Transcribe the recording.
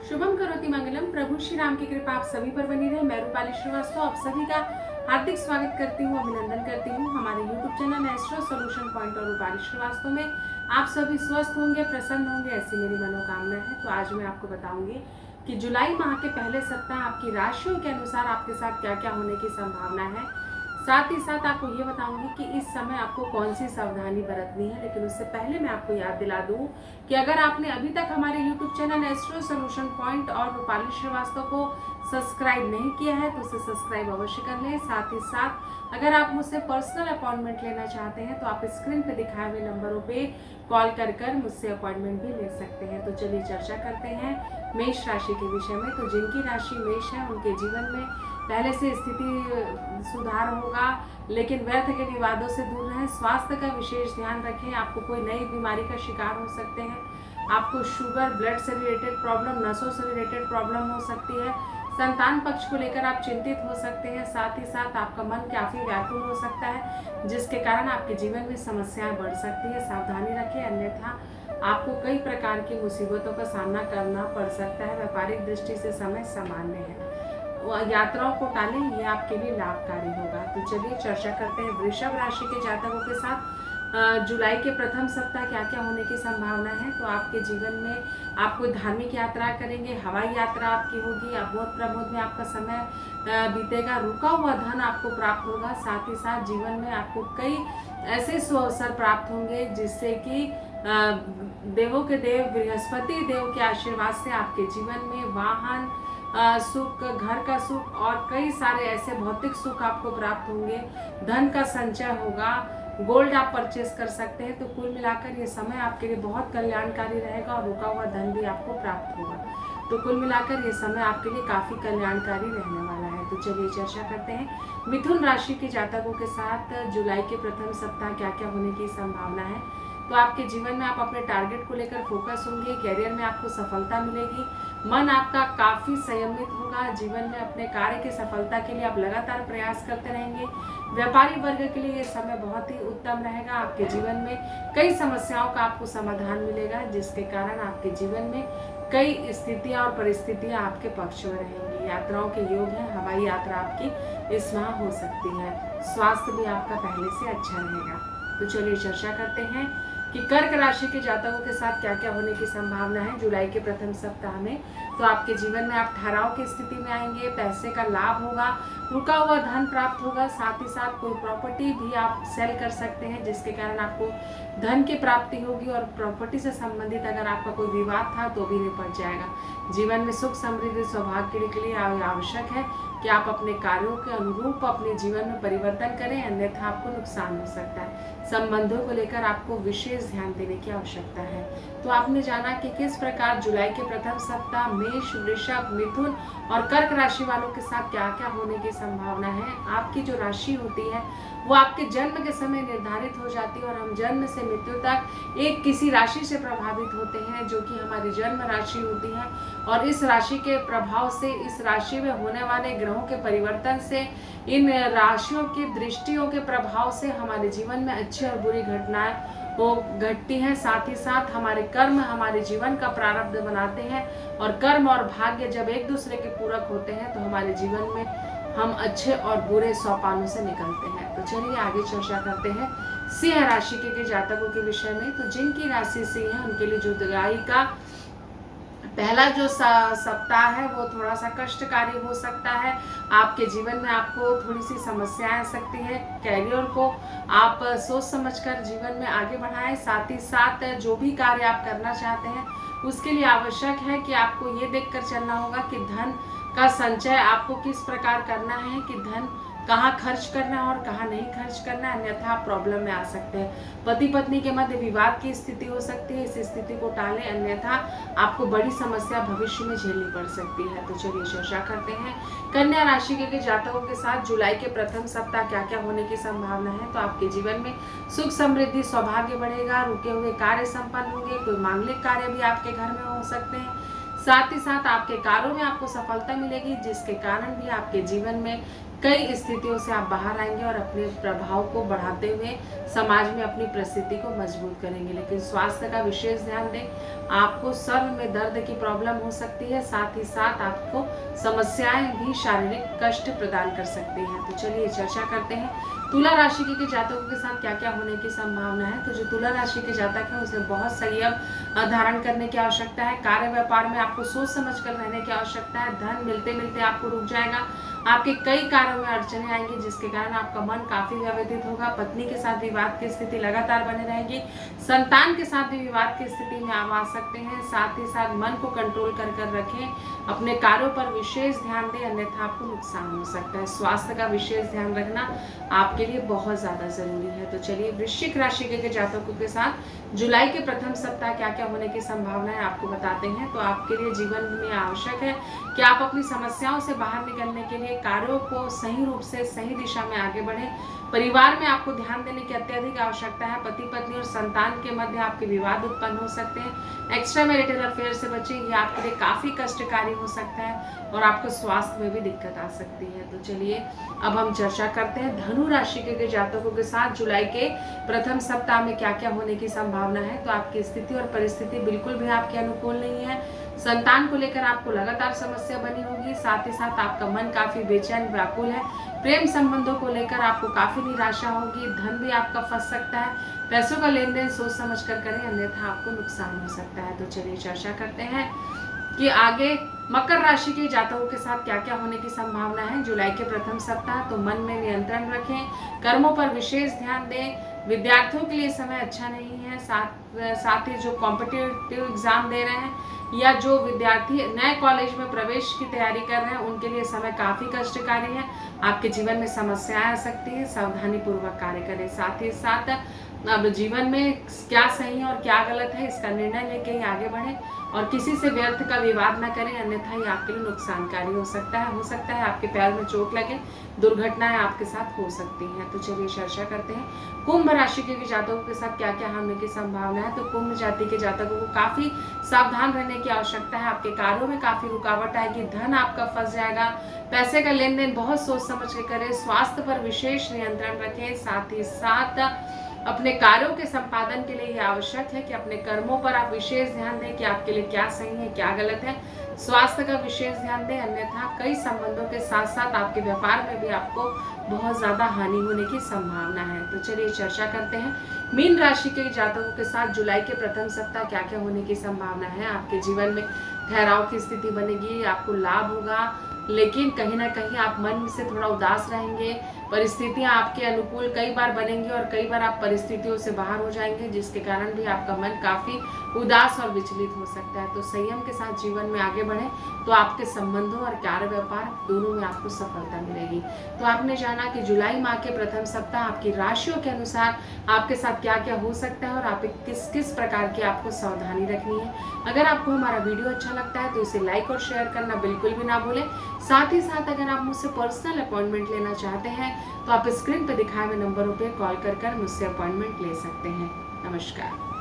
शुभम करोति मंगलम। प्रभु श्री राम की कृपा आप सभी पर बनी रहे। मैं रूपाली श्रीवास्तव आप सभी का हार्दिक स्वागत करती हूँ, अभिनंदन करती हूँ हमारे YouTube channel astro solution point और रूपाली श्रीवास्तव में। आप सभी स्वस्थ होंगे, प्रसन्न होंगे, ऐसी मेरी मनोकामना है। तो आज मैं आपको बताऊंगी कि जुलाई माह के पहले सप्ताह आपकी राशियों के अनुसार आपके साथ क्या क्या होने की संभावना है। साथ ही साथ आपको ये बताऊंगी कि इस समय आपको कौन सी सावधानी बरतनी है। लेकिन उससे पहले मैं आपको याद दिला दूं कि अगर आपने अभी तक हमारे YouTube channel astro solution point और रूपाली श्रीवास्तव को सब्सक्राइब नहीं किया है तो उसे सब्सक्राइब अवश्य कर लें। साथ ही साथ अगर आप मुझसे पर्सनल अपॉइंटमेंट लेना चाहते हैं तो आप स्क्रीन पे दिखाए हुए नंबरों पे कॉल कर मुझसे अपॉइंटमेंट भी ले सकते हैं। तो चलिए चर्चा करते हैं मेष राशि के विषय में। तो जिनकी राशि मेष है उनके जीवन में पहले से स्थिति सुधार होगा, लेकिन व्यर्थ के विवादों से दूर रहें। स्वास्थ्य का विशेष ध्यान रखें। आपको कोई नई बीमारी का शिकार हो सकते हैं। आपको शुगर, ब्लड से रिलेटेड प्रॉब्लम, नसों से रिलेटेड प्रॉब्लम हो सकती है। संतान पक्ष को लेकर आप चिंतित हो सकते हैं। साथ ही साथ आपका मन काफी व्याकुल हो सकता है, जिसके कारण आपके जीवन में समस्याएं बढ़ सकती है। सावधानी रखें, अन्यथा आपको कई प्रकार की मुसीबतों का सामना करना पड़ सकता है। व्यापारिक दृष्टि से समय सामान्य है। यात्राओं को टालें, ये आपके लिए लाभकारी होगा। तो चलिए चर्चा करते हैं वृषभ राशि के जातकों के साथ जुलाई के प्रथम सप्ताह क्या क्या होने की संभावना है। तो आपके जीवन में आप कोई धार्मिक यात्रा करेंगे, हवाई यात्रा आपकी होगी, अबोध प्रमोद में आपका समय बीतेगा, रुका हुआ धन आपको प्राप्त होगा। साथ ही साथ जीवन में आपको कई ऐसे अवसर प्राप्त होंगे जिससे कि देवों के देव बृहस्पति देव के आशीर्वाद से आपके जीवन में वाहन सुख, घर का सुख और कई सारे ऐसे भौतिक सुख आपको प्राप्त होंगे। धन का संचय होगा, गोल्ड आप परचेस कर सकते हैं। तो कुल मिलाकर ये समय आपके लिए बहुत कल्याणकारी रहेगा और रुका हुआ धन भी आपको प्राप्त होगा। तो कुल मिलाकर ये समय आपके लिए काफी कल्याणकारी रहने वाला है। तो चलिए चर्चा करते हैं मिथुन राशि के जातकों के साथ जुलाई के प्रथम सप्ताह क्या क्या होने की संभावना है। तो आपके जीवन में आप अपने टारगेट को लेकर फोकस होंगे, कैरियर में आपको सफलता मिलेगी, मन आपका काफी संयमित होगा। जीवन में अपने कार्य की सफलता के लिए आप लगातार प्रयास करते रहेंगे। व्यापारी वर्ग के लिए ये समय बहुत ही उत्तम रहेगा। आपके जीवन में कई समस्याओं का आपको समाधान मिलेगा, जिसके कारण आपके जीवन में कई स्थितियां और परिस्थितियां आपके पक्ष में रहेंगी। यात्राओं के योग है, हवाई यात्रा आपकी इस माह हो सकती है। स्वास्थ्य भी आपका पहले से अच्छा रहेगा। तो चलिए चर्चा करते हैं कि कर्क राशि के जातकों के साथ क्या क्या होने की संभावना है जुलाई के प्रथम सप्ताह में। तो आपके जीवन में आप ठहराव की स्थिति में आएंगे, पैसे का लाभ होगा, रुका हुआ धन प्राप्त होगा। साथ ही साथ कोई प्रॉपर्टी भी आप सेल कर सकते हैं, जिसके कारण आपको धन की प्राप्ति होगी और प्रॉपर्टी से संबंधित अगर आपका कोई विवाद था तो भी निपट जाएगा। जीवन में सुख, समृद्धि, सौभाग्य के लिए आवश्यक है कि आप अपने कार्यों के अनुरूप अपने जीवन में परिवर्तन करें, अन्यथा आपको नुकसान हो सकता है। संबंधों को लेकर आपको विशेष ध्यान देने की आवश्यकता है। तो आपने जाना कि किस प्रकार जुलाई के प्रथम सप्ताह मेष, वृषभ, मिथुन और कर्क राशि वालों के साथ क्या क्या होने की संभावना है। आपकी जो राशि होती है वो आपके जन्म के समय निर्धारित हो जाती है और हम जन्म से मृत्यु तक एक किसी राशि से प्रभावित होते हैं, जो कि हमारी जन्म राशि होती है। और इस राशि के प्रभाव से, इस राशि में होने वाले ग्रहों के परिवर्तन से, इन राशियों की दृष्टियों के प्रभाव से हमारे जीवन में अच्छी और बुरी घटनाएं वो घटती हैं। साथ ही साथ हमारे कर्म हमारे जीवन का प्रारब्ध बनाते हैं और कर्म और भाग्य जब एक दूसरे के पूरक होते हैं तो हमारे जीवन में हम अच्छे और बुरे सोपानों से निकलते हैं। तो चलिए आगे चर्चा करते हैं सिंह राशि के जातकों के विषय में। तो जिनकी राशि सिंह है उनके लिए जुलाई का पहला जो सप्ताह है वो थोड़ा सा कष्टकारी हो सकता है। आपके जीवन में आपको थोड़ी सी समस्याएं आ सकती है। कैरियर को आप सोच समझकर जीवन में आगे बढ़ाएं। साथ ही साथ जो भी कार्य आप करना चाहते हैं उसके लिए आवश्यक है कि आपको ये देखकर चलना होगा कि धन का संचय आपको किस प्रकार करना है, कि धन कहाँ खर्च करना है और कहाँ नहीं खर्च करना है, अन्यथा आप प्रॉब्लम में आ सकते हैं। पति पत्नी के मध्य विवाद की स्थिति हो सकती है, इस स्थिति को टालें, अन्यथा आपको बड़ी समस्या भविष्य में झेलनी पड़ सकती है। तो चलिए चर्चा करते हैं कन्या राशि के जातकों के साथ जुलाई के प्रथम सप्ताह क्या क्या होने की संभावना है। तो आपके जीवन में सुख, समृद्धि, सौभाग्य बढ़ेगा, रुके हुए कार्य संपन्न होंगे, कोई मांगलिक कार्य भी आपके घर में हो सकते हैं। साथ ही साथ आपके कार्यों में आपको सफलता मिलेगी, जिसके कारण भी आपके जीवन में कई स्थितियों से आप बाहर आएंगे और अपने प्रभाव को बढ़ाते हुए समाज में अपनी प्रस्थिति को मजबूत करेंगे। लेकिन स्वास्थ्य का विशेष ध्यान दें। आपको सर में दर्द की प्रॉब्लम हो सकती है, साथ ही साथ आपको समस्याएं भी शारीरिक कष्ट प्रदान कर सकती हैं। तो चलिए चर्चा करते हैं तुला राशि के जातकों के साथ क्या क्या होने की संभावना है। तो जो तुला राशि के जातक है उसे बहुत संयम धारण करने की आवश्यकता है। कार्य व्यापार में आपको सोच समझ कर रहने की आवश्यकता है। धन मिलते मिलते आपको रुक जाएगा। आपके कई कार्यों में अड़चने आएंगी, जिसके कारण आपका मन काफी व्यवधित होगा। पत्नी के साथ विवाद की स्थिति लगातार बने रहेगी। संतान के साथ भी विवाद की स्थिति में आप आ सकते हैं। साथ ही साथ मन को कंट्रोल कर रखें। अपने कार्यों पर विशेष ध्यान दें, अन्यथा आपको नुकसान हो सकता है। स्वास्थ्य का विशेष ध्यान रखना आपके लिए बहुत ज्यादा जरूरी है। तो चलिए वृश्चिक राशि के जातकों के साथ जुलाई के प्रथम सप्ताह क्या क्या होने की संभावना है आपको बताते हैं। तो आपके लिए जीवन में आवश्यक है कि आप अपनी समस्याओं से बाहर निकलने के लिए कार्यों को सही रूप से सही दिशा में आगे बढ़े। परिवार में आपको ध्यान देने की अत्यधिक आवश्यकता है। पति पत्नी और संतान के मध्य आपके विवाद उत्पन्न हो सकते हैं। एक्स्ट्रा मैरिटल अफेयर से बचें, ये आपके लिए काफी कष्टकारी हो सकता है और आपको स्वास्थ्य में भी दिक्कत आ सकती है। तो चलिए अब हम चर्चा करते हैं धनु राशि के जातकों के साथ जुलाई के प्रथम सप्ताह में क्या क्या होने की संभावना है। तो आपकी स्थिति और परिस्थिति बिल्कुल भी आपके अनुकूल नहीं है। संतान को लेकर आपको लगातार समस्या बनी होगी। साथ ही साथ आपका मन काफी बेचैन व्याकुल है। प्रेम संबंधों को लेकर आपको काफी निराशा होगी। धन भी आपका फंस सकता है। पैसों का लेन देन सोच समझ कर करें, अन्यथा आपको नुकसान हो सकता है। तो चलिए चर्चा करते हैं कि आगे मकर राशि के जातकों के साथ क्या क्या होने की संभावना है जुलाई के प्रथम सप्ताह। तो मन में नियंत्रण रखें, कर्मों पर विशेष ध्यान दें। विद्यार्थियों के लिए समय अच्छा नहीं है। साथ ही जो कॉम्पिटिटिव एग्जाम दे रहे हैं या जो विद्यार्थी नए कॉलेज में प्रवेश की तैयारी कर रहे हैं, उनके लिए समय काफी कष्टकारी है। आपके जीवन में समस्याएं आ सकती है, सावधानी पूर्वक कार्य करें। साथ ही साथ अब जीवन में क्या सही है और क्या गलत है, इसका निर्णय लेके ही आगे बढ़ें और किसी से व्यर्थ का विवाद न करें, अन्यथा ये आपके लिए नुकसानकारी हो सकता है आपके पैर में चोट लगे, दुर्घटनाएं आपके साथ हो सकती हैं। तो चलिए चर्चा करते हैं कुंभ राशि के जातकों के साथ क्या क्या होने की संभावना है। तो कुंभ जाति के जातकों को काफी सावधान रहने की आवश्यकता है। आपके कार्यों में काफी रुकावट आएगी। धन आपका फंस जाएगा। पैसे का लेन देन बहुत सोच समझ के करें। स्वास्थ्य पर विशेष नियंत्रण रखें। साथ ही साथ अपने कार्यों के संपादन के लिए यह आवश्यक है कि अपने कर्मों पर आप विशेष ध्यान दें कि आपके लिए क्या सही है क्या गलत है। स्वास्थ्य का विशेष ध्यान दें, अन्यथा कई संबंधों के साथ साथ आपके व्यापार में भी आपको बहुत ज्यादा हानि होने की संभावना है। तो चलिए चर्चा करते हैं मीन राशि के जातकों के साथ जुलाई के प्रथम सप्ताह क्या क्या होने की संभावना है। आपके जीवन में ठहराव की स्थिति बनेगी, आपको लाभ होगा, लेकिन कहीं ना कहीं आप मन से थोड़ा उदास रहेंगे। परिस्थितियां आपके अनुकूल कई बार बनेंगी और कई बार आप परिस्थितियों से बाहर हो जाएंगे, जिसके कारण भी आपका मन काफी उदास और विचलित हो सकता है। तो संयम के साथ जीवन में आगे बढ़ें, तो आपके संबंधों और कार्य व्यापार दोनों में आपको सफलता मिलेगी। तो आपने जाना कि जुलाई माह के प्रथम सप्ताह आपकी राशियों के अनुसार आपके साथ क्या क्या हो सकता है और आप किस किस प्रकार की आपको सावधानी रखनी है। अगर आपको हमारा वीडियो अच्छा लगता है तो इसे लाइक और शेयर करना बिल्कुल भी ना भूलें। साथ ही साथ अगर आप मुझसे पर्सनल अपॉइंटमेंट लेना चाहते हैं तो आप स्क्रीन पर दिखाए हुए नंबरों पर कॉल कर मुझसे अपॉइंटमेंट ले सकते हैं। नमस्कार।